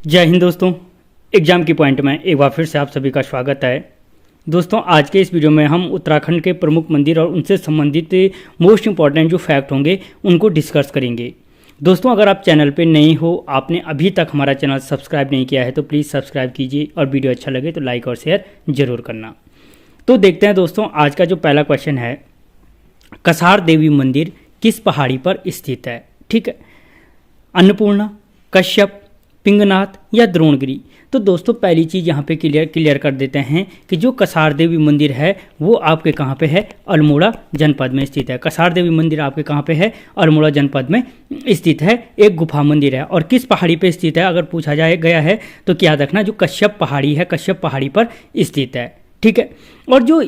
जय हिंद दोस्तों। एग्जाम की पॉइंट में एक बार फिर से आप सभी का स्वागत है। दोस्तों आज के इस वीडियो में हम उत्तराखंड के प्रमुख मंदिर और उनसे संबंधित मोस्ट इंपॉर्टेंट जो फैक्ट होंगे उनको डिस्कस करेंगे। दोस्तों अगर आप चैनल पे नए हो, आपने अभी तक हमारा चैनल सब्सक्राइब नहीं किया है तो प्लीज़ सब्सक्राइब कीजिए और वीडियो अच्छा लगे तो लाइक और शेयर जरूर करना। तो देखते हैं दोस्तों, आज का जो पहला क्वेश्चन है, कसार देवी मंदिर किस पहाड़ी पर स्थित है? ठीक है, अन्नपूर्णा, कश्यप, पिंगनाथ या द्रोणगिरी। तो दोस्तों पहली चीज़ यहाँ पे क्लियर कर देते हैं कि जो कसार देवी मंदिर है वो आपके कहाँ पे है? अल्मोड़ा जनपद में स्थित है। कसार देवी मंदिर आपके कहाँ पे है? अल्मोड़ा जनपद में स्थित है। एक गुफा मंदिर है और किस पहाड़ी पे स्थित है अगर पूछा गया है तो क्या रखना, जो कश्यप पहाड़ी है, कश्यप पहाड़ी पर स्थित है। ठीक है। और जो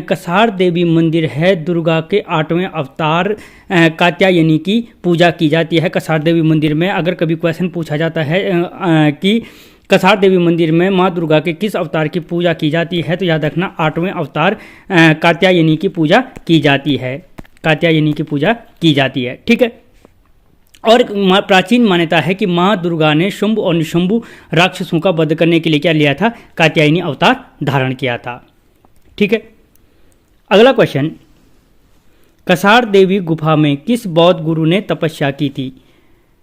कसार देवी मंदिर है, दुर्गा के 8वें अवतार कात्यायनी की पूजा की जाती है। कसार देवी मंदिर में अगर कभी क्वेश्चन पूछा जाता है कि कसार देवी मंदिर में माँ दुर्गा के किस अवतार की पूजा की जाती है, तो याद रखना 8वें अवतार कात्यायनी की पूजा की जाती है। कात्यायनी की पूजा की जाती है। ठीक है। और प्राचीन मान्यता है कि माँ दुर्गा ने शुंभ और निशुंभ राक्षसों का वध करने के लिए क्या लिया था? कात्यायनी अवतार धारण किया था। ठीक है। अगला क्वेश्चन, कसार देवी गुफा में किस बौद्ध गुरु ने तपस्या की थी?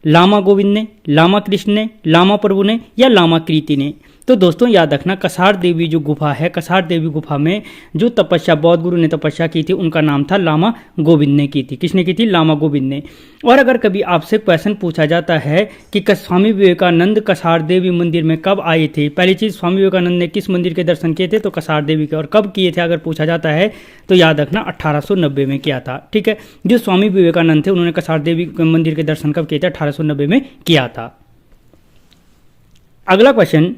लामा गोविंद ने, लामा कृष्ण ने, लामा प्रभु ने या लामा कृति ने? तो दोस्तों याद रखना, कसार देवी जो गुफा है, कसार देवी गुफा में जो तपस्या बौद्ध गुरु ने तपस्या की थी उनका नाम था लामा गोविंद ने की थी। किसने की थी? लामा गोविंद ने। और अगर कभी आपसे क्वेश्चन पूछा जाता है कि स्वामी विवेकानंद कसार देवी मंदिर में कब आए थे, पहली चीज़ स्वामी विवेकानंद ने किस मंदिर के दर्शन किए थे? तो कसार देवी के। और कब किए थे अगर पूछा जाता है तो याद रखना 1890 में किया था। ठीक है। जो स्वामी विवेकानंद थे उन्होंने कसार देवी मंदिर के दर्शन कब किए थे? 1890 में किया था। अगला क्वेश्चन,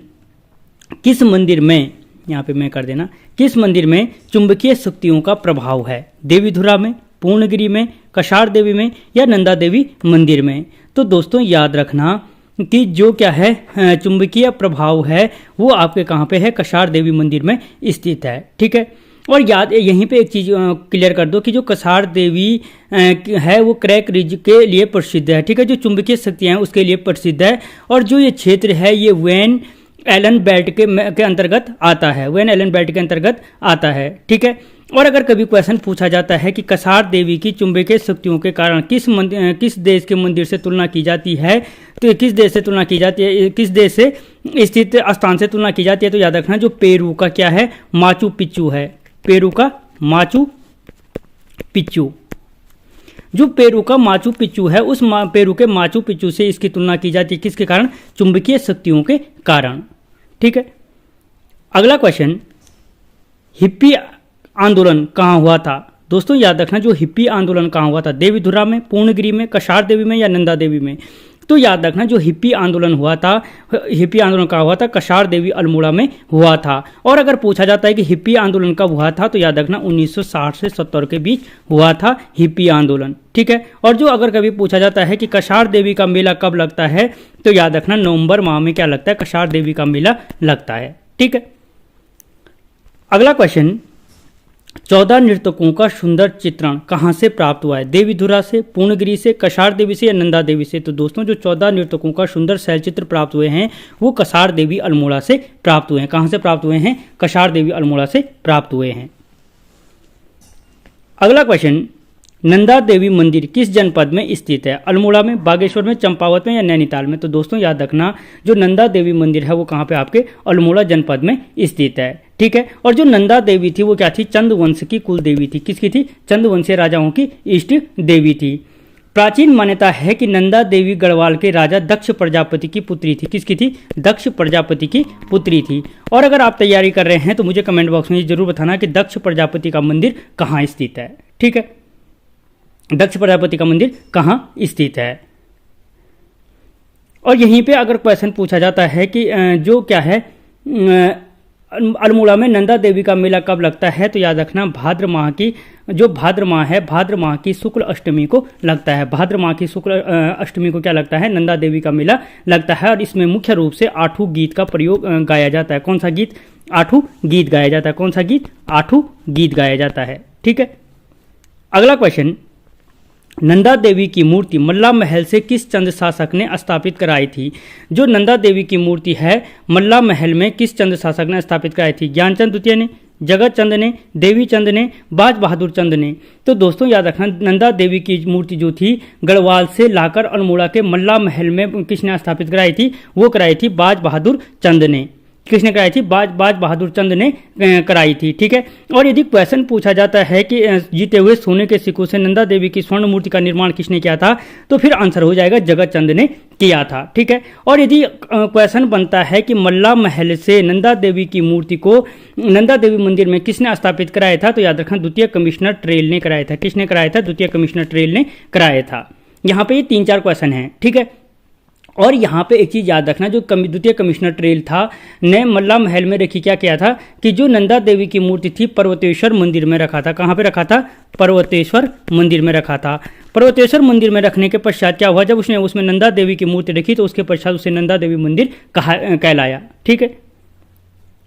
किस मंदिर में, यहाँ पे मैं कर देना, किस मंदिर में चुंबकीय शक्तियों का प्रभाव है? देवीधुरा में, पूर्णगिरी में, कसार देवी में या नंदा देवी मंदिर में? तो दोस्तों याद रखना कि जो क्या है चुंबकीय प्रभाव है वो आपके कहाँ पे है? कसार देवी मंदिर में स्थित है। ठीक है। और याद यहीं पे एक चीज़ क्लियर कर दो कि जो कसार देवी है वो क्रैक रिज के लिए प्रसिद्ध है। ठीक है। जो चुंबकीय शक्तियाँ हैं उसके लिए प्रसिद्ध है। और जो ये क्षेत्र है ये वैन एलन बेल्ट के अंतर्गत आता है। वैन एलन बेल्ट के अंतर्गत आता है। ठीक है। और अगर कभी क्वेश्चन पूछा जाता है कि कसार देवी की चुंबकीय शक्तियों के कारण किस देश के मंदिर से तुलना की जाती है, तो किस देश से तुलना की जाती है, किस देश से स्थित स्थान से तुलना की जाती है, तो याद रखना जो पेरू का क्या है? माचू पिच्चू है। पेरू का माचू पिच्चू। जो पेरू का माचू पिच्चू है उस पेरू के माचू पिच्चू से इसकी तुलना की जाती है। किसके कारण? चुंबकीय शक्तियों के कारण। ठीक है। अगला क्वेश्चन, हिप्पी आंदोलन कहाँ हुआ था? दोस्तों याद रखना जो हिप्पी आंदोलन कहाँ हुआ था? देवीधुरा में, पूर्णगिरी में, कसार देवी में या नंदा देवी में? तो याद रखना जो हिप्पी आंदोलन हुआ था, हिप्पी आंदोलन कहाँ हुआ था? कसार देवी अल्मोड़ा में हुआ था। और अगर पूछा जाता है कि हिप्पी आंदोलन कब हुआ था, तो याद रखना 1960 से 70 के बीच हुआ था हिप्पी आंदोलन। ठीक है। और जो अगर कभी पूछा जाता है कि कसार देवी का मेला कब लगता है, तो याद रखना नवंबर माह में क्या लगता है? कसार देवी का मेला लगता है। ठीक है। अगला क्वेश्चन, 14 नर्तकों का सुंदर चित्रण कहाँ से प्राप्त हुआ है? देवीधुरा से, पूर्णगिरी से, कसार देवी से या नंदा देवी से? तो दोस्तों जो 14 नर्तकों का सुंदर शैलचित्र प्राप्त हुए हैं वो कसार देवी अल्मोड़ा से प्राप्त हुए हैं। कहाँ से प्राप्त हुए हैं? कसार देवी अल्मोड़ा से प्राप्त हुए हैं। अगला क्वेश्चन, नंदा देवी मंदिर किस जनपद में स्थित है? अल्मोड़ा में, बागेश्वर में, चंपावत में या नैनीताल में? तो दोस्तों याद रखना जो नंदा देवी मंदिर है वो कहाँ पे आपके? अल्मोड़ा जनपद में स्थित है। ठीक है। और जो नंदा देवी थी वो क्या थी? चंद्रवंश की कुल देवी थी। किसकी थी? चंद्रवंशीय राजाओं की इष्ट देवी थी। प्राचीन मान्यता है कि नंदा देवी गढ़वाल के राजा दक्ष प्रजापति की पुत्री थी। किसकी थी? दक्ष प्रजापति की पुत्री थी। और अगर आप तैयारी कर रहे हैं तो मुझे कमेंट बॉक्स में जरूर बताना कि दक्ष प्रजापति का मंदिर कहाँ स्थित है। ठीक है। दक्ष प्रजापति का मंदिर कहाँ स्थित है? और यहीं पे अगर क्वेश्चन पूछा जाता है कि जो क्या है अल्मोड़ा में नंदा देवी का मेला कब लगता है, तो याद रखना भाद्र माह की, जो भाद्र माह है, भाद्र माह की शुक्ल अष्टमी को लगता है। भाद्र माह की शुक्ल अष्टमी को क्या लगता है? नंदा देवी का मेला लगता है। और इसमें मुख्य रूप से आठू गीत का प्रयोग गाया जाता है। कौन सा गीत? आठू गीत गाया जाता है। कौन सा गीत? आठू गीत गाया जाता है। ठीक है। अगला क्वेश्चन, नंदा देवी की मूर्ति मल्ला महल से किस चंद शासक ने स्थापित कराई थी? जो नंदा देवी की मूर्ति है मल्ला महल में किस चंद शासक ने स्थापित कराई थी? ज्ञानचंद द्वितीय ने, जगत चंद ने, देवी चंद ने, बाज बहादुर चंद ने। तो दोस्तों याद रखना, नंदा देवी की मूर्ति जो थी गढ़वाल से लाकर अल्मोड़ा के मल्ला महल में किसने स्थापित कराई थी? वो कराई थी बाज बहादुर चंद ने। किसने कराई थी? बाज बहादुर चंद ने कराई थी। ठीक है। और यदि क्वेश्चन पूछा जाता है कि जीते हुए सोने के सिक्कों से नंदा देवी की स्वर्ण मूर्ति का निर्माण किसने किया था, तो फिर आंसर हो जाएगा जगत चंद ने किया था। ठीक है। और यदि क्वेश्चन बनता है कि मल्ला महल से नंदा देवी की मूर्ति को नंदा देवी मंदिर में किसने स्थापित कराया था, तो याद रखना द्वितीय कमिश्नर ट्रेल ने कराया था। किसने कराया था? द्वितीय कमिश्नर ट्रेल ने कराया था। यहाँ पे ये 3-4 क्वेश्चन हैं। ठीक है। और यहाँ पे एक चीज़ याद रखना, जो द्वितीय कमिश्नर ट्रेल था ने मल्ला महल में रखी क्या किया था कि जो नंदा देवी की मूर्ति थी पर्वतेश्वर मंदिर में रखा था। कहाँ पे रखा था? पर्वतेश्वर मंदिर में रखा था। पर्वतेश्वर मंदिर में रखने के पश्चात क्या हुआ, जब उसने उसमें नंदा देवी की मूर्ति रखी तो उसके पश्चात उसे नंदा देवी मंदिर कहलाया। ठीक है।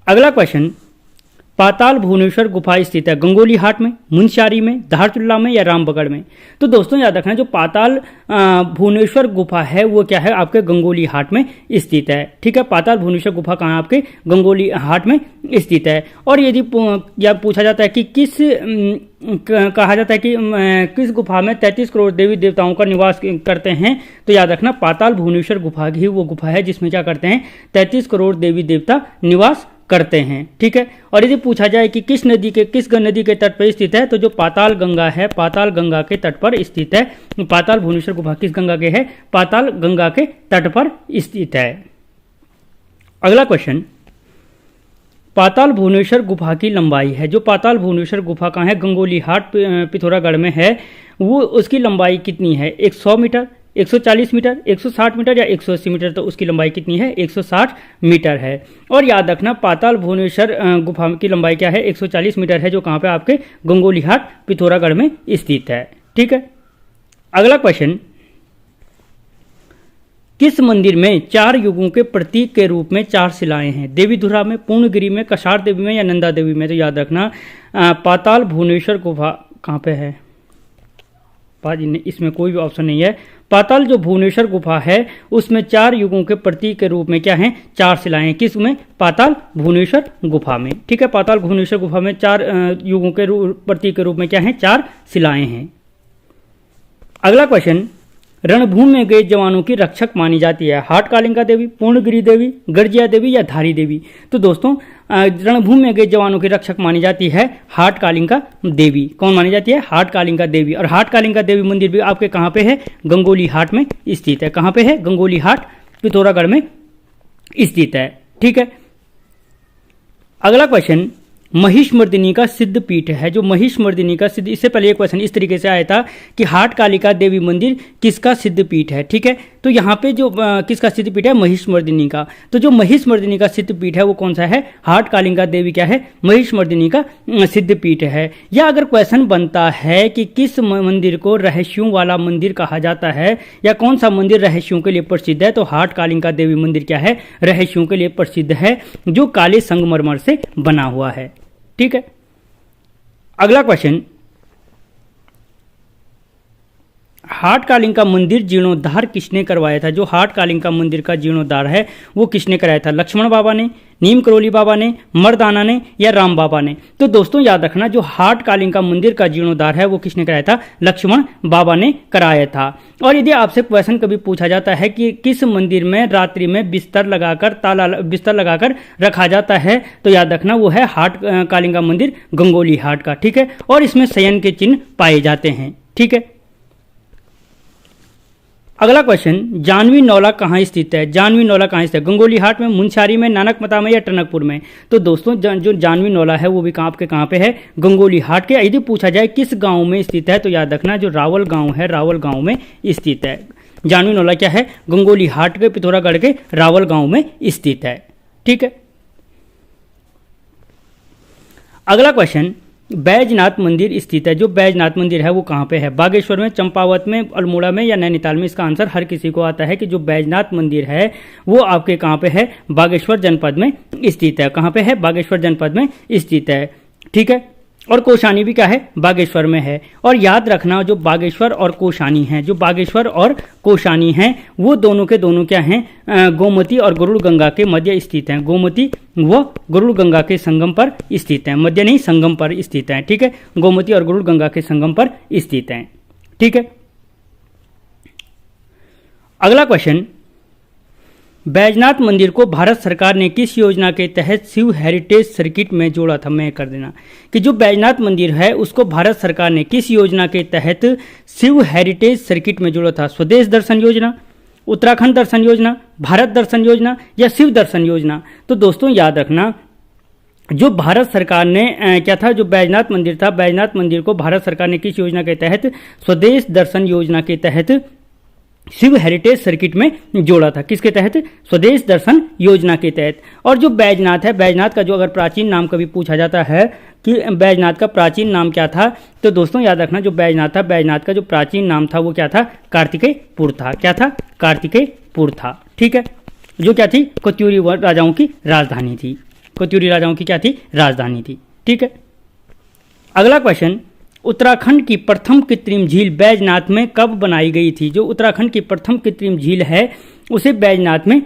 अगला क्वेश्चन, पाताल भुवनेश्वर गुफा स्थित है गंगोली हाट में, मुंशियारी में, धारचूला में या रामबगड़ में? तो दोस्तों याद रखना, जो पाताल भुवनेश्वर गुफा है वो क्या है? आपके गंगोली हाट में स्थित है। ठीक है। पाताल भुवनेश्वर गुफा कहाँ? आपके गंगोली हाट में स्थित है। और यदि पूछा जाता है कि कहा जाता है कि किस गुफा में 33 करोड़ देवी देवताओं का निवास करते हैं, तो याद रखना पाताल भुवनेश्वर गुफा ही वो गुफा है जिसमें क्या करते हैं? 33 करोड़ देवी देवता निवास करते हैं। ठीक है। और यदि पूछा जाए कि किस नदी के तट पर स्थित है, तो जो पाताल गंगा है पाताल गंगा के तट पर स्थित है। पाताल भुवनेश्वर गुफा किस गंगा के है? पाताल गंगा के तट पर स्थित है। अगला क्वेश्चन, पाताल भुवनेश्वर गुफा की लंबाई है, जो पाताल भुवनेश्वर गुफा कहाँ है? गंगोली हाट पिथौरागढ़ में है। वो उसकी लंबाई कितनी है? 100 मीटर, 140 मीटर, 160 मीटर या 180 मीटर? तो उसकी लंबाई कितनी है? 160 मीटर है। और याद रखना पाताल भुवनेश्वर गुफा की लंबाई क्या है? 140 मीटर है, जो कहाँ पे? आपके गंगोली हाट पिथौरागढ़ में स्थित है। ठीक है। अगला क्वेश्चन, किस मंदिर में 4 युगों के प्रतीक के रूप में 4 शिलाएं हैं? देवीधुरा में, पूर्णगिरी में, कसार देवी में या नंदा देवी में? तो याद रखना पाताल भुवनेश्वर गुफा कहाँ पे है? इसमें कोई भी ऑप्शन नहीं है। पाताल जो भुवनेश्वर गुफा है उसमें 4 युगों के प्रतीक के रूप में क्या है? 4 शिलाएं। किस में? पाताल भुवनेश्वर गुफा में। ठीक है। पाताल भुवनेश्वर गुफा में 4 युगों के प्रतीक के रूप में क्या है? 4 शिलाएं हैं। अगला क्वेश्चन, रणभूमि में गए जवानों की रक्षक मानी जाती है हाट कालिंका देवी, पूर्णगिरी देवी, गर्जिया देवी या धारी देवी? तो दोस्तों रणभूमि में गए जवानों की रक्षक मानी जाती है हाट कालिंका देवी। कौन मानी जाती है? हाट कालिंका देवी। और हाट कालिंका देवी मंदिर भी आपके कहाँ पे है? गंगोली हाट में स्थित है। कहाँ पे है? गंगोली हाट पिथौरागढ़ में स्थित है। ठीक है। अगला क्वेश्चन, महिषमर्दिनी का सिद्ध पीठ है, जो महिषमर्दिनी का सिद्ध, इससे पहले एक क्वेश्चन इस तरीके से आया था कि हाट कालिका देवी मंदिर किसका सिद्ध पीठ है? ठीक है। तो यहाँ पे जो किसका सिद्ध पीठ है? महिषमर्दिनी का। तो जो महिषमर्दिनी का सिद्ध पीठ है वो कौन सा है? हाट कालिका देवी क्या है? महिषमर्दिनी का सिद्ध पीठ है। या अगर क्वेश्चन बनता है कि किस मंदिर को रहस्यों वाला मंदिर कहा जाता है या कौन सा मंदिर रहस्यों के लिए प्रसिद्ध है, तो हाट कालिका देवी मंदिर क्या है? रहस्यों के लिए प्रसिद्ध है, जो काले संगमरमर से बना हुआ है। ठीक है। अगला क्वेश्चन, हाट कालिका मंदिर जीर्णोद्धार किसने करवाया था? जो हाट कालिका मंदिर का जीर्णोद्धार है वो किसने कराया था? लक्ष्मण बाबा ने, नीम करोली बाबा ने, मर्दाना ने या राम बाबा ने? तो दोस्तों याद रखना, जो हाट कालिका मंदिर का जीर्णोद्धार है वो किसने कराया था? लक्ष्मण बाबा ने कराया था। और यदि आपसे क्वेश्चन कभी पूछा जाता है कि किस मंदिर में रात्रि में बिस्तर लगाकर रखा जाता है, तो याद रखना वो है हाट कालिका मंदिर गंगोली हाट का। ठीक है। और इसमें शयन के चिन्ह पाए जाते हैं। ठीक है। अगला क्वेश्चन, जानवी नौला कहाँ स्थित है? जानवी नौला कहाँ स्थित है? गंगोली हाट में, मुंशियारी में, नानकमता में या टनकपुर में? तो दोस्तों जो जानवी नौला है वो भी आपके कहाँ पे है? गंगोली हाट के। यदि पूछा जाए किस गांव में स्थित है, तो याद रखना जो रावल गांव है, रावल गांव में स्थित है। जानवी नौला क्या है? गंगोली हाट के पिथौरागढ़ के रावल गांव में स्थित है। ठीक है। अगला क्वेश्चन, बैजनाथ मंदिर स्थित है, जो बैजनाथ मंदिर है वो कहाँ पे है? बागेश्वर में, चंपावत में, अल्मोड़ा में या नैनीताल में? इसका आंसर हर किसी को आता है कि जो बैजनाथ मंदिर है वो आपके कहाँ पे है? बागेश्वर जनपद में स्थित है। कहाँ पे है? बागेश्वर जनपद में स्थित है। ठीक है। और कोशानी भी क्या है, बागेश्वर में है। और याद रखना जो बागेश्वर और कोशानी हैं, जो बागेश्वर और कोशानी हैं, वो दोनों के दोनों क्या हैं, गोमती और गरुड़ गंगा के मध्य स्थित हैं। गोमती व गरुड़ गंगा के संगम पर स्थित हैं, मध्य नहीं संगम पर स्थित हैं, ठीक है। गोमती और गरुड़ गंगा के संगम पर स्थित हैं, ठीक है। अगला क्वेश्चन, बैजनाथ मंदिर को भारत सरकार ने किस योजना के तहत शिव हेरिटेज सर्किट में जोड़ा था। मैं कर देना कि जो बैजनाथ मंदिर है उसको भारत सरकार ने किस योजना के तहत शिव हेरिटेज सर्किट में जोड़ा था। स्वदेश दर्शन योजना, उत्तराखंड दर्शन योजना, भारत दर्शन योजना या शिव दर्शन योजना। तो दोस्तों याद रखना, जो भारत सरकार ने क्या था, जो बैजनाथ मंदिर था, बैजनाथ मंदिर को भारत सरकार ने किस योजना के तहत, स्वदेश दर्शन योजना के तहत शिव हेरिटेज सर्किट में जोड़ा था। किसके तहत, स्वदेश दर्शन योजना के तहत। और जो बैजनाथ है, बैजनाथ का जो अगर प्राचीन नाम कभी पूछा जाता है कि बैजनाथ का प्राचीन नाम क्या था, तो दोस्तों याद रखना जो बैजनाथ था, बैजनाथ का जो प्राचीन नाम था वो क्या था, कार्तिकेयपुर था। क्या था, कार्तिकेयपुर था, ठीक है। जो क्या थी, कत्यूरी राजाओं की राजधानी थी। कत्यूरी राजाओं की क्या थी, राजधानी थी, ठीक है। अगला क्वेश्चन, उत्तराखंड की प्रथम कृत्रिम झील बैजनाथ में कब बनाई गई थी। जो उत्तराखंड की प्रथम कृत्रिम झील है उसे बैजनाथ में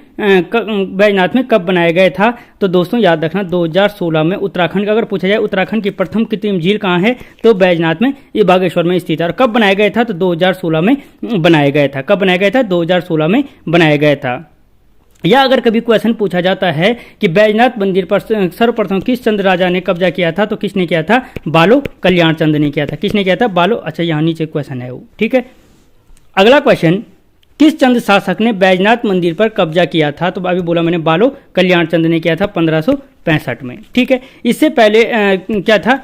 कब बनाया गया था। तो दोस्तों याद रखना 2016 में उत्तराखंड का अगर पूछा जाए उत्तराखंड की प्रथम कृत्रिम झील कहाँ है, तो बैजनाथ में, ये बागेश्वर में स्थित है। और कब बनाया गया था, तो 2016 में बनाया गया था। कब बनाया गया था, 2016 में बनाया गया था। या अगर कभी क्वेश्चन पूछा जाता है कि बैजनाथ मंदिर पर सर्वप्रथम किस चंद राजा ने कब्जा किया था, तो किसने किया था, बालो कल्याण चंद ने किया था। किसने किया था, बालो, अच्छा यहाँ नीचे क्वेश्चन है वो, ठीक है। अगला क्वेश्चन, किस चंद शासक ने बैजनाथ मंदिर पर कब्जा किया था। तो अभी बोला मैंने, बालो कल्याण चंद ने किया था 1565 में, ठीक है। इससे पहले क्या था,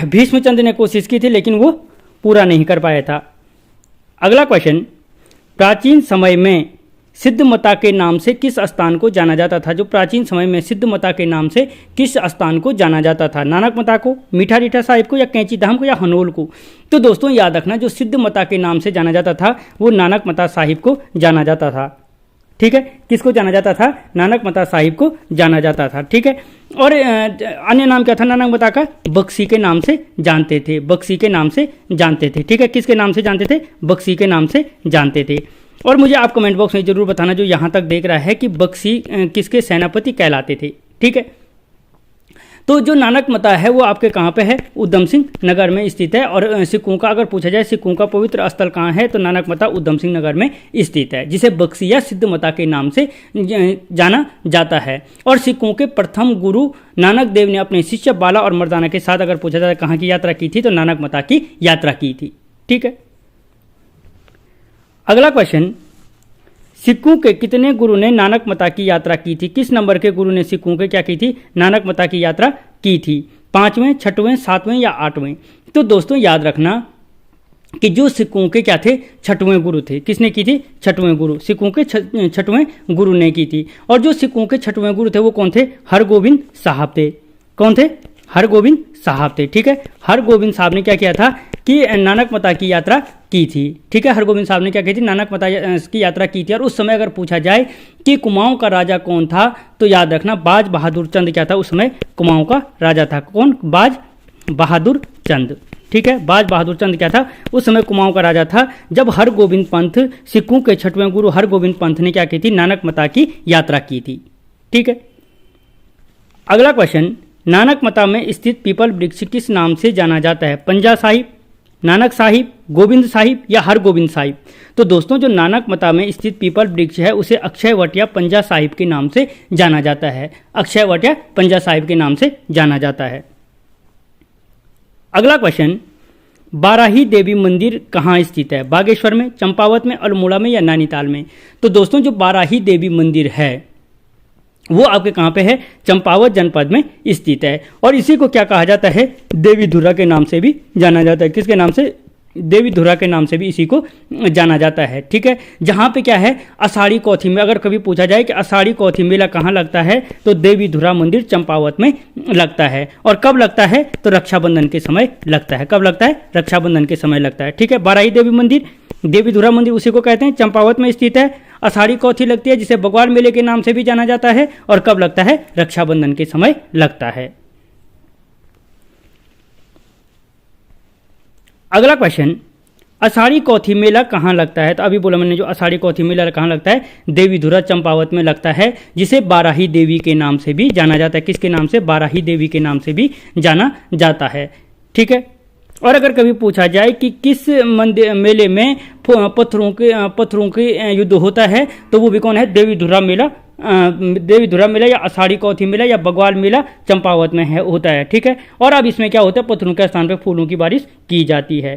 भीष्मचंद ने कोशिश की थी लेकिन वो पूरा नहीं कर पाया था। अगला क्वेश्चन, प्राचीन समय में सिद्धमता के नाम से किस स्थान को जाना जाता था। जो प्राचीन समय में सिद्धमता के नाम से किस स्थान को जाना जाता था, नानकमता को, मीठा रीठा साहिब को, या कैंची धाम को, या हनोल को। तो दोस्तों याद रखना जो सिद्धमता के नाम से जाना जाता था वो नानकमता साहिब को जाना जाता था, ठीक है। किसको जाना जाता था, नानकमता साहिब को जाना जाता था, ठीक है। और अन्य नाम क्या था नानकमता का, बक्सी के नाम से जानते थे, बक्सी के नाम से जानते थे, ठीक है। किसके नाम से जानते थे, बक्सी के नाम से जानते थे। और मुझे आप कमेंट बॉक्स में जरूर बताना जो यहाँ तक देख रहा है कि बक्सी किसके सेनापति कहलाते थे, ठीक है। तो जो नानकमता है वो आपके कहाँ पे है, उधम सिंह नगर में स्थित है। और सिखों का अगर पूछा जाए सिखों का पवित्र स्थल कहाँ है, तो नानकमता उधम सिंह नगर में स्थित है, जिसे बक्सी या सिद्धमता के नाम से जाना जाता है। और सिखों के प्रथम गुरु नानक देव ने अपने शिष्य बाला और मर्दाना के साथ अगर पूछा जाए कहाँ की यात्रा की थी, तो नानकमता की यात्रा की थी, ठीक है। अगला क्वेश्चन, सिखों के कितने गुरु ने नानकमता की यात्रा की थी। किस नंबर के गुरु ने सिखों के क्या की थी, नानकमता की यात्रा की थी, 5वें, 6वें, 7वें या 8वें। तो दोस्तों याद रखना कि जो सिखों के क्या थे, 6वें गुरु थे। किसने की थी, 6वें गुरु, सिखों के 6वें गुरु ने की थी। और जो सिखों के 6वें गुरु थे वो कौन थे, हरगोबिंद साहब थे। कौन थे, हरगोबिंद साहब थे, ठीक है। हरगोबिंद साहब ने क्या किया था कि नानकमता की यात्रा की थी, ठीक है। हरगोबिंद साहब ने क्या की थी, नानकमता की यात्रा की थी। और उस समय अगर पूछा जाए कि कुमाऊं का राजा कौन था, तो याद रखना बाज बहादुर चंद क्या था, उस समय कुमाऊं का राजा था। कौन, बाज बहादुर चंद, ठीक है। बाज बहादुर चंद क्या था, उस समय कुमाऊं का राजा था, जब हरगोबिंद पंथ, सिखों के 6वें गुरु हरगोबिंद पंथ ने क्या की थी, नानकमता की यात्रा की थी, ठीक है। अगला क्वेश्चन, नानकमता में स्थित पीपल वृक्ष किस नाम से जाना जाता है, पंजा साहिब, नानक साहिब, गोविंद साहिब या हरगोबिंद साहिब। तो दोस्तों जो नानकमता में स्थित पीपल वृक्ष है उसे अक्षयवट या पंजा साहिब के नाम से जाना जाता है, अक्षयवट या पंजा साहिब के नाम से जाना जाता है। अगला क्वेश्चन, बाराही देवी मंदिर कहाँ स्थित है, बागेश्वर में, चंपावत में, अल्मोड़ा में या नैनीताल में। तो दोस्तों जो बाराही देवी मंदिर है वो आपके कहाँ पे है, चंपावत जनपद में स्थित है। और इसी को क्या कहा जाता है, देवी धुरा के नाम से भी जाना जाता है। किसके नाम से, देवी धुरा के नाम से भी इसी को जाना जाता है, ठीक है। जहाँ पे क्या है, आषाढ़ी कौथी में, अगर कभी पूछा जाए कि आषाढ़ी कौथी मेला कहाँ लगता है, तो देवी धुरा मंदिर चंपावत में लगता है। और कब लगता है, तो रक्षाबंधन के समय लगता है। कब लगता है, रक्षाबंधन के समय लगता है, ठीक है। बाराही देवी मंदिर, देवी धुरा मंदिर उसी को कहते हैं, चंपावत में स्थित है। आषाढ़ी कौथी लगती है जिसे बग्वाल मेले के नाम से भी जाना जाता है। और कब लगता है, रक्षाबंधन के समय लगता है। अगला क्वेश्चन, आषाढ़ी कौथी मेला कहाँ लगता है? तो अभी बोला मैंने जो आषाढ़ी कौथी मेला कहाँ लगता है, देवीधुरा चंपावत में लगता है, जिसे बाराही देवी के नाम से भी जाना जाता है। किसके नाम से? बाराही देवी के नाम से भी जाना जाता है। ठीक है। और अगर कभी पूछा जाए कि किस मंदिर मेले में पत्थरों के युद्ध होता है, तो वो भी कौन है? देवीधुरा मेला या आषाढ़ी कौथी मेला या बग्वाल मेला चंपावत में होता है। ठीक है। और अब इसमें क्या होता है, पत्थरों के स्थान पर फूलों की बारिश की जाती है।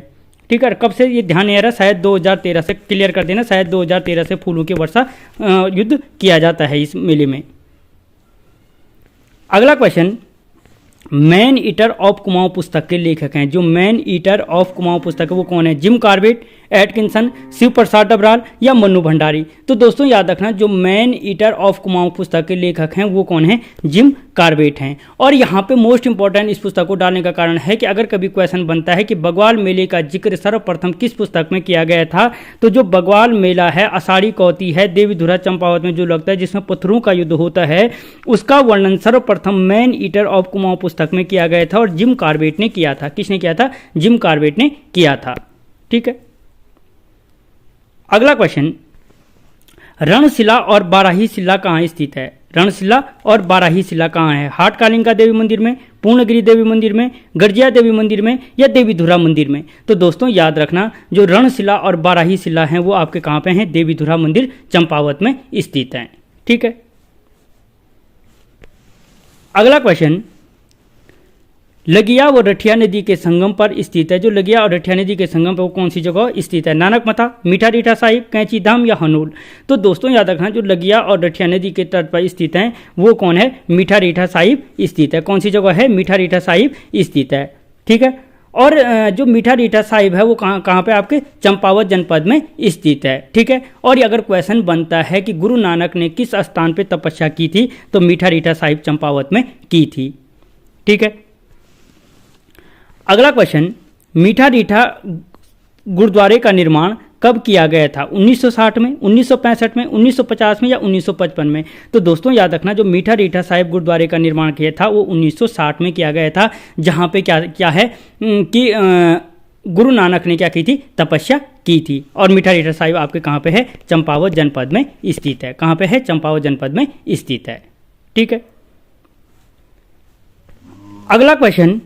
ठीक है। कब से ये ध्यान नहीं आ रहा, शायद 2013 से, क्लियर कर देना, शायद 2013 से फूलों की वर्षा युद्ध किया जाता है इस मेले में। अगला question, man eater of Kumaon पुस्तक के लेखक हैं। जो मैन ईटर ऑफ कुमाऊं पुस्तक है वो कौन है? जिम कार्बेट, एटकिंसन, शिव प्रसाद डबराल या मन्नू भंडारी? तो दोस्तों याद रखना, जो मैन ईटर ऑफ कुमाऊं पुस्तक के लेखक हैं वो कौन है? जिम कार्बेट हैं। और यहाँ पे मोस्ट इंपॉर्टेंट इस पुस्तक को डालने का कारण है कि अगर कभी क्वेश्चन बनता है कि बग्वाल मेले का जिक्र सर्वप्रथम किस पुस्तक में किया गया था, तो जो बग्वाल मेला है, आषाढ़ी कौती है, देवीधुरा चंपावत में जो लगता है जिसमें पत्थरों का युद्ध होता है, उसका वर्णन सर्वप्रथम मैन ईटर ऑफ कुमाऊं पुस्तक में किया गया था और जिम कार्बेट ने किया था। किसने किया था? जिम कार्बेट ने किया था। ठीक है। अगला क्वेश्चन, रणशिला और बाराही शिला कहाँ स्थित है? रणशिला और बाराही शिला कहाँ है? हाटकालिंका देवी मंदिर में, पूर्णगिरि देवी मंदिर में, गर्जिया देवी मंदिर में या देवीधुरा मंदिर में? तो दोस्तों याद रखना, जो रणशिला और बाराही शिला हैं वो आपके कहाँ पे हैं? देवीधुरा मंदिर चंपावत में स्थित हैं। ठीक है। अगला क्वेश्चन, लगिया व रठिया नदी के संगम पर स्थित है। जो लगिया और रठिया नदी के संगम पर वो कौन सी जगह स्थित है? नानक मथा, मीठा रीठा साहिब, कैंची धाम या हनोल? तो दोस्तों याद रखना, जो लगिया और रठिया नदी के तट पर स्थित है वो कौन है? मीठा रीठा साहिब स्थित है। कौन सी जगह है? मीठा रीठा साहिब स्थित है। ठीक है। और जो मीठा रीठा साहिब है वो कहाँ पे? आपके चंपावत जनपद में स्थित है। ठीक है। और अगर क्वेश्चन बनता है कि गुरु नानक ने किस स्थान पर तपस्या की थी, तो मीठा रीठा साहिब चंपावत में की थी। ठीक है। अगला क्वेश्चन, मीठा रीठा गुरुद्वारे का निर्माण कब किया गया था? 1960 में, 1965 में, 1950 में या 1955 में? तो दोस्तों याद रखना, जो मीठा रीठा साहिब गुरुद्वारे का निर्माण किया था वो 1960 में किया गया था, जहाँ पे क्या है कि गुरु नानक ने क्या की थी? तपस्या की थी। और मीठा रीठा साहिब आपके कहाँ पे है? चंपावत जनपद में स्थित है। कहाँ पे है? चंपावत जनपद में स्थित है। ठीक है। अगला क्वेश्चन,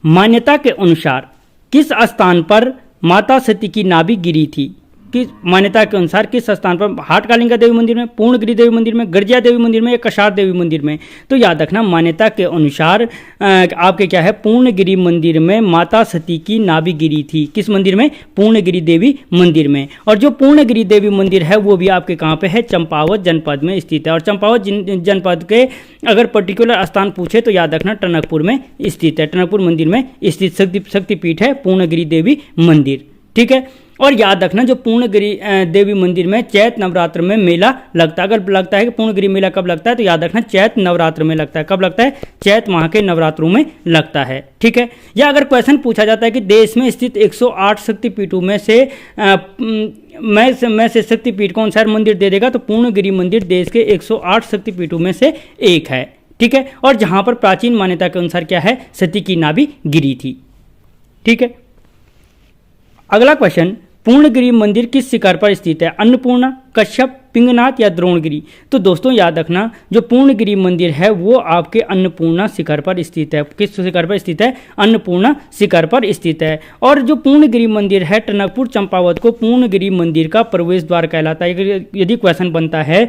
मान्यता के अनुसार किस स्थान पर माता सती की नाभि गिरी थी? किस मान्यता के अनुसार किस स्थान पर? हाटकालिंका देवी मंदिर में, पूर्णगिरि देवी मंदिर में, गर्जिया देवी मंदिर में या कसार देवी मंदिर में? तो याद रखना, मान्यता के अनुसार आपके क्या है? पूर्णगिरि मंदिर में माता सती की नाभि गिरी थी। किस मंदिर में? पूर्णगिरि देवी मंदिर में। और जो पूर्णगिरि देवी मंदिर है वो भी आपके कहाँ पे है? चंपावत जनपद में स्थित है। और चंपावत जनपद के अगर पर्टिकुलर स्थान पूछे तो याद रखना टनकपुर में स्थित है। टनकपुर मंदिर में स्थित शक्तिपीठ है पूर्णगिरि देवी मंदिर। ठीक है। और याद रखना, जो पूर्णगिरि देवी मंदिर में चैत नवरात्र में मेला लगता है। अगर लगता है कि पूर्णगिरि मेला कब लगता है, तो याद रखना चैत नवरात्र में लगता है। कब लगता है? चैत माह के नवरात्रों में लगता है। ठीक है। या अगर क्वेश्चन पूछा जाता है कि देश में स्थित 108 शक्तिपीठों में से शक्तिपीठ कौन सा मंदिर दे देगा, तो पूर्णगिरि मंदिर देश के 108 शक्तिपीठों में से एक है। ठीक है। और जहां पर प्राचीन मान्यता के अनुसार क्या है? सती की नाभि गिरी थी। ठीक है। अगला क्वेश्चन, पूर्णगिरि मंदिर किस शिखर पर स्थित है? अन्नपूर्णा, कश्यप, पिंगनाथ या द्रोणगिरि? तो दोस्तों याद रखना, जो पूर्णगिरि मंदिर है वो आपके अन्नपूर्णा शिखर पर स्थित है। किस शिखर पर स्थित है? अन्नपूर्णा शिखर पर स्थित है। और जो पूर्णगिरि मंदिर है टनकपुर चंपावत को पूर्णगिरि मंदिर का प्रवेश द्वार कहलाता है। यदि क्वेश्चन बनता है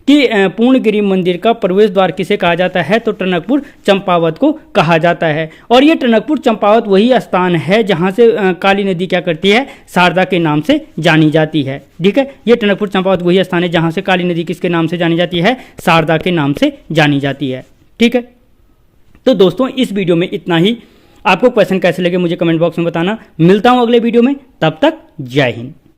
कि पूर्णगिरि मंदिर का प्रवेश द्वार किसे कहा जाता है, तो टनकपुर चंपावत को कहा जाता है। और ये टनकपुर चंपावत वही स्थान है जहां से काली नदी क्या करती है? शारदा के नाम से जानी जाती है। ठीक है। ये टनकपुर चंपावत वही स्थान है जहां से काली नदी किसके नाम से जानी जाती है? शारदा के नाम से जानी जाती है। ठीक है। तो दोस्तों इस वीडियो में इतना ही। आपको क्वेश्चन कैसे लगे मुझे कमेंट बॉक्स में बताना। मिलता हूं अगले वीडियो में, तब तक जय हिंद।